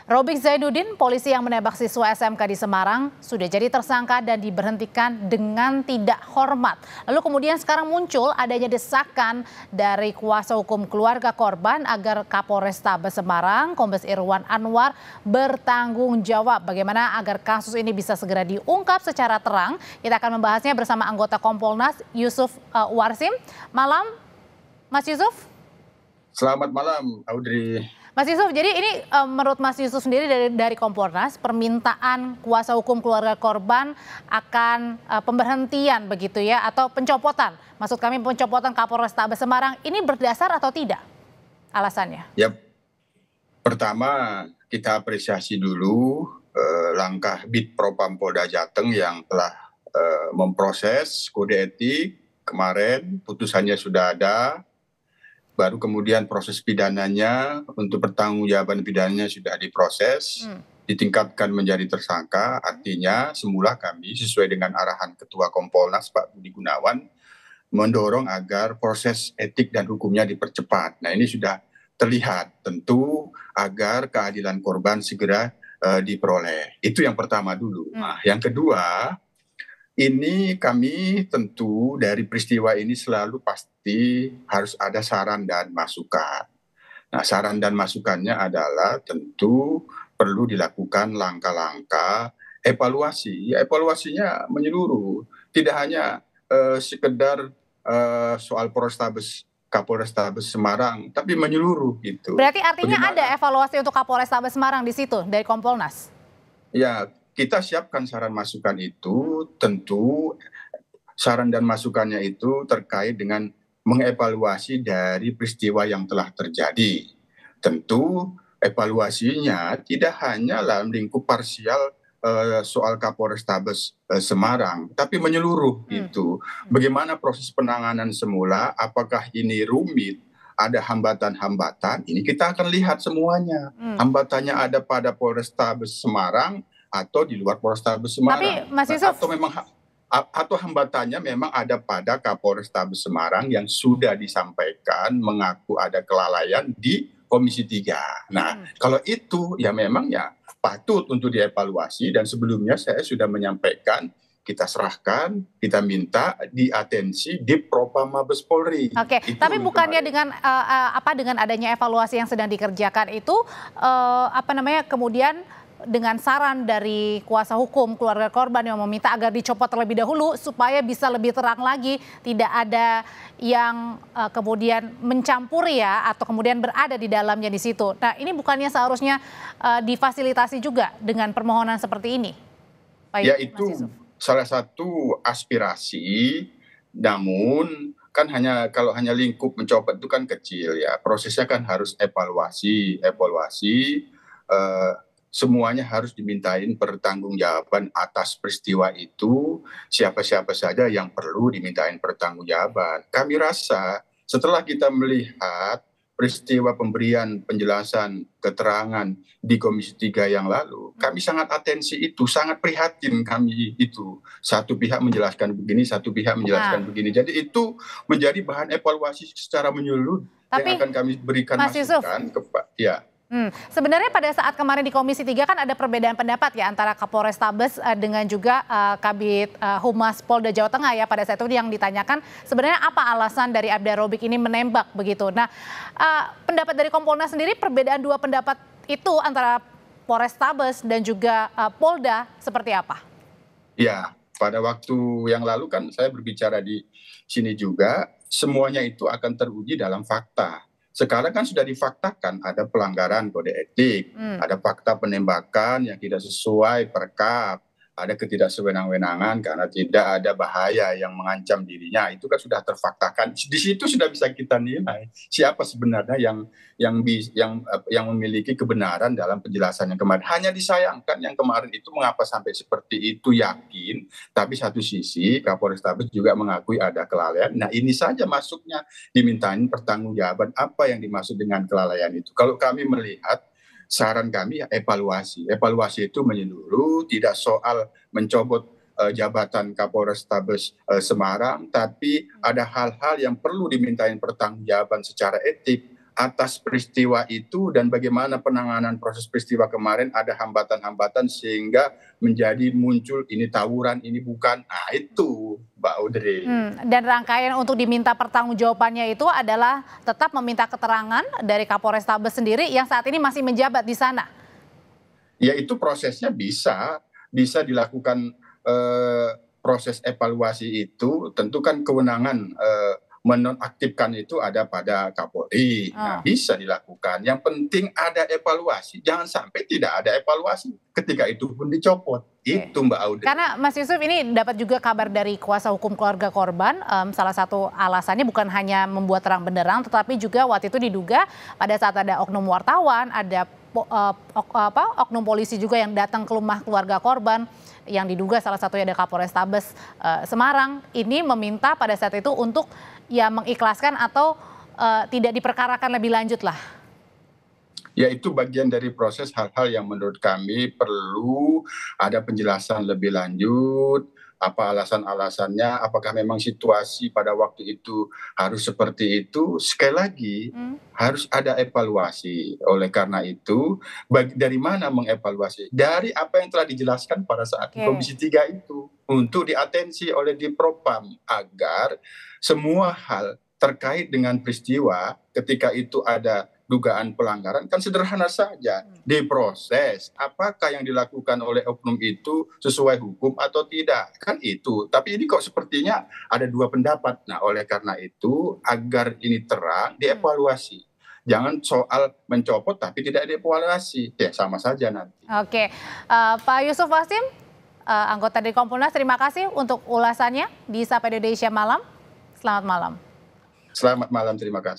Robik Zainuddin, polisi yang menembak siswa SMK di Semarang, sudah jadi tersangka dan diberhentikan dengan tidak hormat. Lalu kemudian sekarang muncul adanya desakan dari kuasa hukum keluarga korban agar Kapolrestabes Semarang, Kombes Irwan Anwar, bertanggung jawab bagaimana agar kasus ini bisa segera diungkap secara terang. Kita akan membahasnya bersama anggota Kompolnas, Yusuf Warsim. Malam, Mas Yusuf. Selamat malam, Audrey. Mas Yusuf, jadi ini menurut Mas Yusuf sendiri dari Kompolnas, permintaan kuasa hukum keluarga korban akan pemberhentian begitu ya, atau pencopotan, maksud kami pencopotan Kapolrestabes Semarang, ini berdasar atau tidak alasannya? Ya, pertama kita apresiasi dulu langkah Bid Propam Polda Jateng yang telah memproses kode etik kemarin, putusannya sudah ada. Baru kemudian proses pidananya untuk pertanggungjawaban pidananya sudah diproses, ditingkatkan menjadi tersangka. Artinya semula kami sesuai dengan arahan Ketua Kompolnas Pak Budi Gunawan mendorong agar proses etik dan hukumnya dipercepat. Nah ini sudah terlihat tentu agar keadilan korban segera diperoleh. Itu yang pertama dulu. Nah, yang kedua, ini kami tentu dari peristiwa ini selalu pasti harus ada saran dan masukan. Nah, saran dan masukannya adalah tentu perlu dilakukan langkah-langkah evaluasi. Evaluasinya menyeluruh, tidak hanya sekedar soal Kapolrestabes Semarang, tapi menyeluruh gitu. Berarti artinya ada evaluasi untuk Kapolrestabes Semarang di situ dari Kompolnas? Ya, kita siapkan saran masukan itu, tentu saran dan masukannya itu terkait dengan mengevaluasi dari peristiwa yang telah terjadi. Tentu evaluasinya tidak hanya dalam lingkup parsial soal Kapolrestabes Semarang, tapi menyeluruh gitu. Bagaimana proses penanganan semula, apakah ini rumit, ada hambatan-hambatan, ini kita akan lihat semuanya. Hambatannya ada pada Polrestabes Semarang, atau di luar Polrestabes Semarang. Tapi Mas Yusuf, atau hambatannya memang ada pada Kapolrestabes Semarang yang sudah disampaikan mengaku ada kelalaian di Komisi 3. Nah, kalau itu ya memang ya patut untuk dievaluasi, dan sebelumnya saya sudah menyampaikan kita serahkan, kita minta diatensi di Propam Mabes Polri. Oke, tapi bukannya dengan dengan adanya evaluasi yang sedang dikerjakan itu kemudian dengan saran dari kuasa hukum keluarga korban yang meminta agar dicopot terlebih dahulu supaya bisa lebih terang lagi, tidak ada yang kemudian mencampuri ya, atau kemudian berada di dalamnya di situ. Nah, ini bukannya seharusnya difasilitasi juga dengan permohonan seperti ini, Pak ya, itu salah satu aspirasi, namun kan kalau hanya lingkup mencopot itu kan kecil ya, prosesnya kan harus evaluasi, semuanya harus dimintain pertanggungjawaban atas peristiwa itu, siapa-siapa saja yang perlu dimintain pertanggungjawaban. Kami rasa setelah kita melihat peristiwa pemberian penjelasan keterangan di Komisi 3 yang lalu, kami sangat atensi itu, sangat prihatin kami itu. Satu pihak menjelaskan begini, satu pihak menjelaskan begini. Jadi itu menjadi bahan evaluasi secara menyeluruh yang akan kami berikan masukan kepada Sebenarnya pada saat kemarin di Komisi 3 kan ada perbedaan pendapat ya antara Kapolrestabes dengan juga Kabid Humas Polda Jawa Tengah ya, pada saat itu yang ditanyakan sebenarnya apa alasan dari Aibda Robik ini menembak begitu. Nah, pendapat dari Kompolnas sendiri, perbedaan dua pendapat itu antara Polrestabes dan juga Polda seperti apa? Ya, pada waktu yang lalu kan saya berbicara di sini juga, semuanya itu akan teruji dalam fakta. Sekarang kan sudah difaktakan ada pelanggaran kode etik, ada fakta penembakan yang tidak sesuai perkap, ada ketidaksewenang-wenangan karena tidak ada bahaya yang mengancam dirinya. Itu kan sudah terfaktakan. Di situ sudah bisa kita nilai siapa sebenarnya yang memiliki kebenaran dalam penjelasan yang kemarin. Hanya disayangkan yang kemarin itu mengapa sampai seperti itu yakin, tapi satu sisi Kapolrestabes juga mengakui ada kelalaian. Nah, ini saja masuknya dimintain pertanggungjawaban apa yang dimaksud dengan kelalaian itu. Kalau kami melihat, saran kami ya evaluasi. Evaluasi itu menyeluruh, tidak soal mencopot jabatan Kapolrestabes Semarang, tapi ada hal-hal yang perlu dimintain pertanggungjawaban secara etik. atas peristiwa itu dan bagaimana penanganan proses peristiwa kemarin ada hambatan-hambatan sehingga menjadi muncul ini tawuran, ini bukan. Nah itu Mbak Audrey. Dan rangkaian untuk diminta pertanggungjawabannya itu adalah tetap meminta keterangan dari Kapolrestabes sendiri yang saat ini masih menjabat di sana. Ya itu prosesnya bisa dilakukan proses evaluasi itu tentu kan kewenangan menonaktifkan itu ada pada Kapolri. Nah, bisa dilakukan. Yang penting ada evaluasi. Jangan sampai tidak ada evaluasi ketika itu pun dicopot. Itu Mbak Audrey. Karena Mas Yusuf ini dapat juga kabar dari kuasa hukum keluarga korban. Salah satu alasannya bukan hanya membuat terang benderang, tetapi juga waktu itu diduga pada saat ada oknum wartawan, ada oknum polisi juga yang datang ke rumah keluarga korban, yang diduga salah satunya ada Kapolrestabes Semarang, ini meminta pada saat itu untuk ya mengikhlaskan atau tidak diperkarakan lebih lanjut lah. Ya itu bagian dari proses hal-hal yang menurut kami perlu ada penjelasan lebih lanjut, apa alasan-alasannya, apakah memang situasi pada waktu itu harus seperti itu. Sekali lagi harus ada evaluasi. Oleh karena itu dari mana mengevaluasi? Dari apa yang telah dijelaskan pada saat Komisi 3 itu untuk diatensi oleh Dipropam agar semua hal terkait dengan peristiwa ketika itu ada dugaan pelanggaran kan sederhana saja, diproses apakah yang dilakukan oleh oknum itu sesuai hukum atau tidak, kan itu. Tapi ini kok sepertinya ada dua pendapat. Nah oleh karena itu agar ini terang dievaluasi, jangan soal mencopot tapi tidak dievaluasi, ya sama saja nanti. Oke, Pak Yusuf Wasim, anggota dari Kompolnas, terima kasih untuk ulasannya di Sapa Indonesia Malam. Selamat malam. Selamat malam, terima kasih.